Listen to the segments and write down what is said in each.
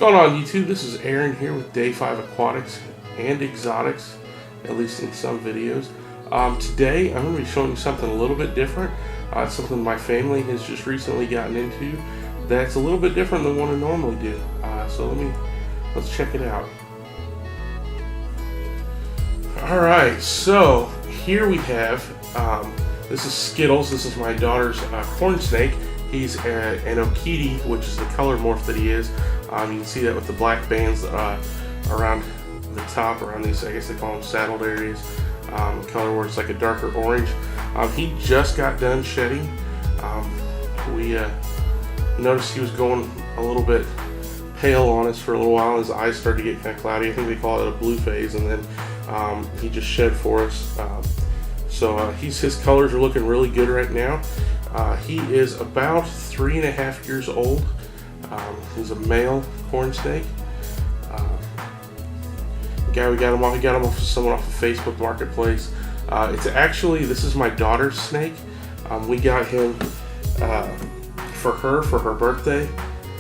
What's going on, YouTube? This is Aaron here with Day 5 Aquatics and Exotics, at least in some videos. Today I'm going to be showing you something a little bit different. Something my family has just recently gotten into that's a little bit different than what I normally do. So let's check it out. Alright, so here we have, this is Skittles. This is my daughter's corn snake. He's an Okiti, which is the color morph that he is. You can see that with the black bands around the top, around these, I guess they call them saddled areas. Color where it's like a darker orange. He just got done shedding. We noticed he was going a little bit pale on us for a little while. His eyes started to get kind of cloudy. I think they call it a blue phase, and then he just shed for us. So his colors are looking really good right now. He is about 3.5 years old. He's a male corn snake. The guy we got him off of someone off of Facebook Marketplace. It's actually, this is my daughter's snake. We got him for her birthday.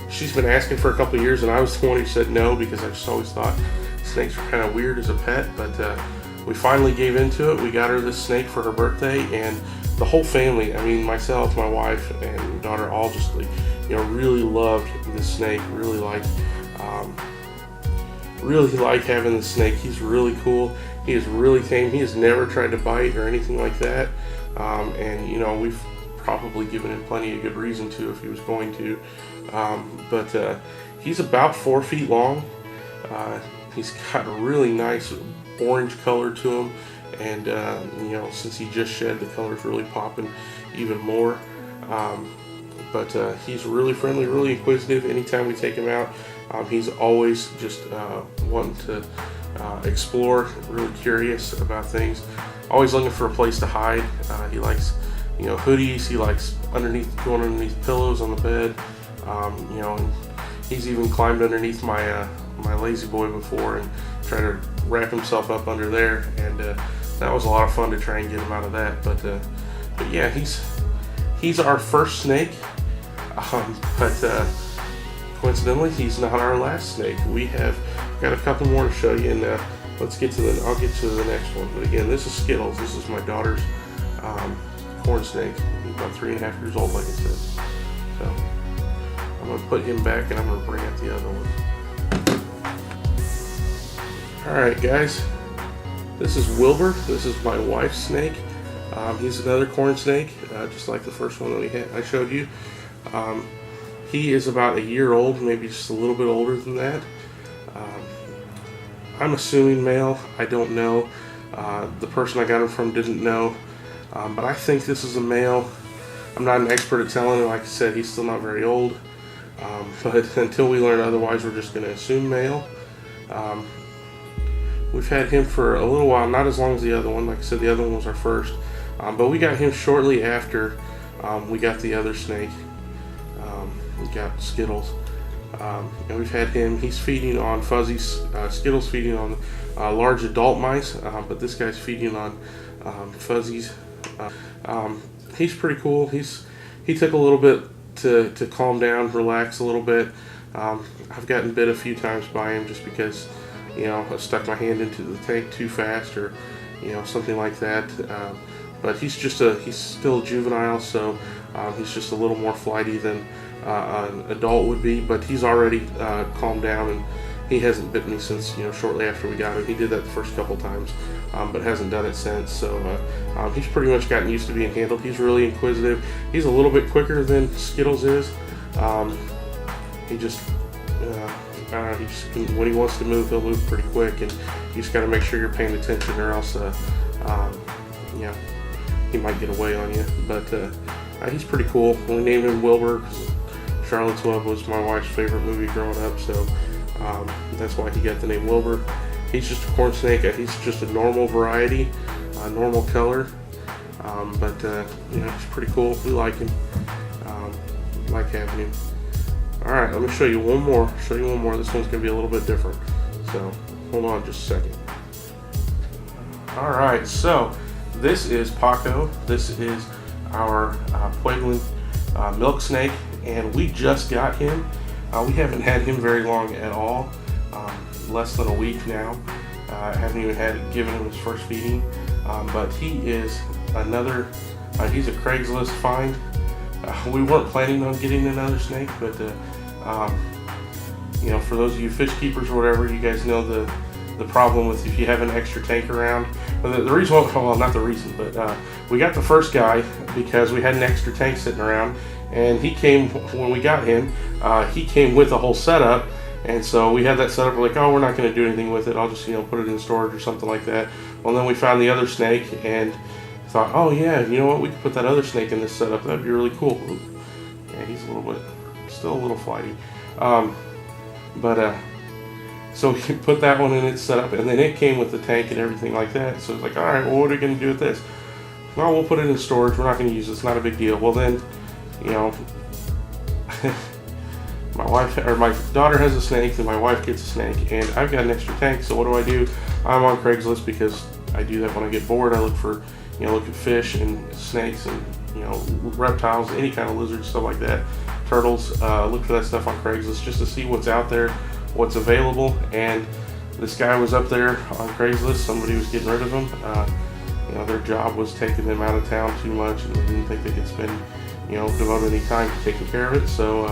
She's been asking for a couple of years, and I was the one who said no because I just always thought snakes were kind of weird as a pet. But we finally gave into it. We got her this snake for her birthday, and the whole family, I mean myself, my wife, and daughter, all just really loved this snake. Really like having this snake. He's really cool. He is really tame. He has never tried to bite or anything like that. And we've probably given him plenty of good reason to if he was going to. But he's about 4 feet long. He's got a really nice orange color to him, and since he just shed, the color's really popping even more. But he's really friendly, really inquisitive. Anytime we take him out, he's always just wanting to explore, really curious about things, always looking for a place to hide. He likes hoodies. He likes going underneath pillows on the bed. And he's even climbed underneath my lazy boy before and tried to wrap himself up under there, and that was a lot of fun to try and get him out of that. But yeah, he's our first snake. But coincidentally, he's not our last snake. We have got a couple more to show you, and let's get to I'll get to the next one. But again, this is Skittles. This is my daughter's corn snake. He's about 3.5 years old, like I said. So I'm going to put him back, and I'm going to bring out the other one. Alright guys, this is Wilbur. This is my wife's snake. He's another corn snake, just like the first one that I showed you. He is about 1 year old, maybe just a little bit older than that. I'm assuming male. I don't know. The person I got him from didn't know, but I think this is a male. I'm not an expert at telling. Like I said, he's still not very old, but until we learn otherwise, we're just going to assume male. We've had him for a little while, not as long as the other one. Like I said, the other one was our first, but we got him shortly after we got the other snake. We got Skittles, and we've had him. He's feeding on fuzzies. Skittles feeding on large adult mice, but this guy's feeding on fuzzies. He's pretty cool. He took a little bit to calm down, relax a little bit. I've gotten bit a few times by him just because I stuck my hand into the tank too fast, or something like that. But he's still a juvenile, so he's just a little more flighty than an adult would be. But he's already calmed down, and he hasn't bitten me since shortly after we got him. He did that the first couple times, but hasn't done it since. So he's pretty much gotten used to being handled. He's really inquisitive. He's a little bit quicker than Skittles is. He just when he wants to move, he'll move pretty quick, and you just got to make sure you're paying attention, or else he might get away on you. But he's pretty cool. We named him Wilbur because Charlotte's Web was my wife's favorite movie growing up, so that's why he got the name Wilbur. He's just a corn snake. He's just a normal variety, normal color, but he's pretty cool. We like him. Like having him. Alright, let me show you one more. This one's going to be a little bit different. So, hold on just a second. Alright, so this is Paco. This is our Pueblan milk snake, and we just got him. We haven't had him very long at all, less than a week now. I haven't even given him his first feeding, but he is another, he's a Craigslist find. We weren't planning on getting another snake, but you know, for those of you fish keepers or whatever, you guys know the problem with if you have an extra tank around. The reason, well, not the reason, but we got the first guy because we had an extra tank sitting around, and he came, when we got him, he came with a whole setup, and so we had that setup. We're like, oh, we're not going to do anything with it. I'll just, you know, put it in storage or something like that. Well, then we found the other snake and thought, oh yeah, you know what, we could put that other snake in this setup. That'd be really cool. Yeah, he's a little bit, still a little flighty. So we put that one in its setup, and then it came with the tank and everything like that. So it's like, all right, well, what are we going to do with this? Well, we'll put it in storage. We're not going to use it. It's not a big deal. Well, then, you know, my daughter has a snake, and my wife gets a snake, and I've got an extra tank. So what do? I'm on Craigslist because I do that when I get bored. I look for, you know, look at fish and snakes and, you know, reptiles, any kind of lizards, stuff like that, turtles. Look for that stuff on Craigslist just to see what's out there, what's available. And this guy was up there on Craigslist. Somebody was getting rid of him. You know, their job was taking them out of town too much, and they didn't think they could spend, you know, devote any time to taking care of it. So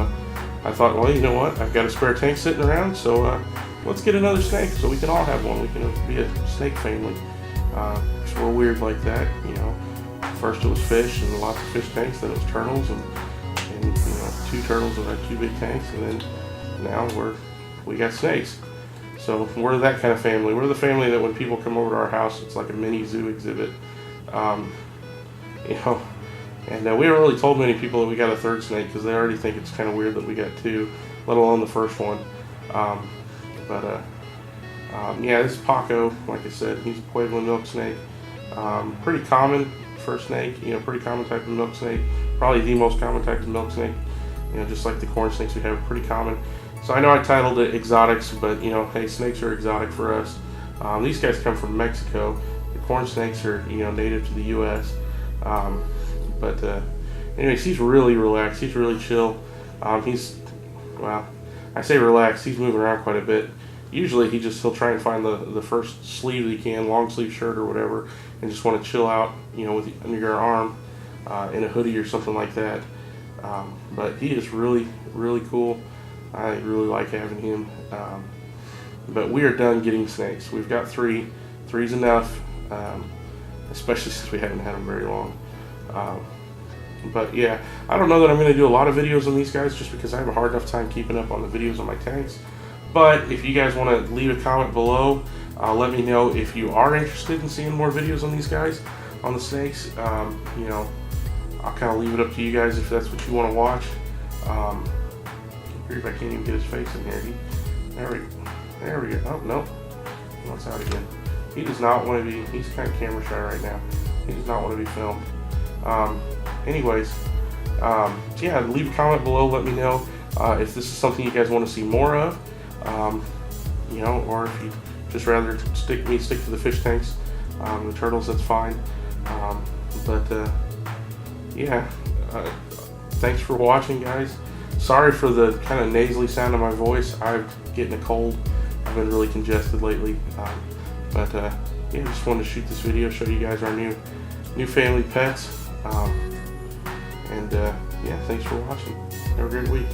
I thought, well, you know what, I've got a spare tank sitting around, so let's get another snake so we can all have one. We can be a snake family. So we're weird like that, you know. First it was fish and lots of fish tanks, then it was turtles, and you know, 2 turtles that had 2 big tanks, and then now we got snakes. So we're that kind of family. We're the family that when people come over to our house, it's like a mini zoo exhibit. You know, and we haven't really told many people that we got a third snake because they already think it's kind of weird that we got 2, let alone the first one. Yeah, this is Paco. Like I said, he's a Pueblo milk snake. Pretty common for a snake, you know, pretty common type of milk snake. Probably the most common type of milk snake. You know, just like the corn snakes we have, pretty common. So I know I titled it exotics, but you know, hey, snakes are exotic for us. These guys come from Mexico. The corn snakes are, you know, native to the U.S. Anyways, he's really relaxed. He's really chill. Well, I say relaxed. He's moving around quite a bit. Usually he'll try and find the first sleeve that he can, long sleeve shirt or whatever, and just want to chill out, you know, under your arm in a hoodie or something like that. But he is really, really cool. I really like having him. But we are done getting snakes. We've got 3. 3's enough, especially since we haven't had them very long. But yeah, I don't know that I'm going to do a lot of videos on these guys just because I have a hard enough time keeping up on the videos on my tanks. But if you guys want to leave a comment below, let me know if you are interested in seeing more videos on these guys, on the snakes. You know, I'll kind of leave it up to you guys if that's what you want to watch. If I can't even get his face in here. There we go. Oh, no. No, it's out again. He does not want to be, he's kind of camera shy right now. He does not want to be filmed. Anyways, yeah, leave a comment below. Let me know if this is something you guys want to see more of. You know, or if you just rather stick to the fish tanks, the turtles, that's fine. Yeah, thanks for watching, guys. Sorry for the kind of nasally sound of my voice. I'm getting a cold. I've been really congested lately. Yeah, just wanted to shoot this video, show you guys our new family pets. Yeah, thanks for watching. Have a great week.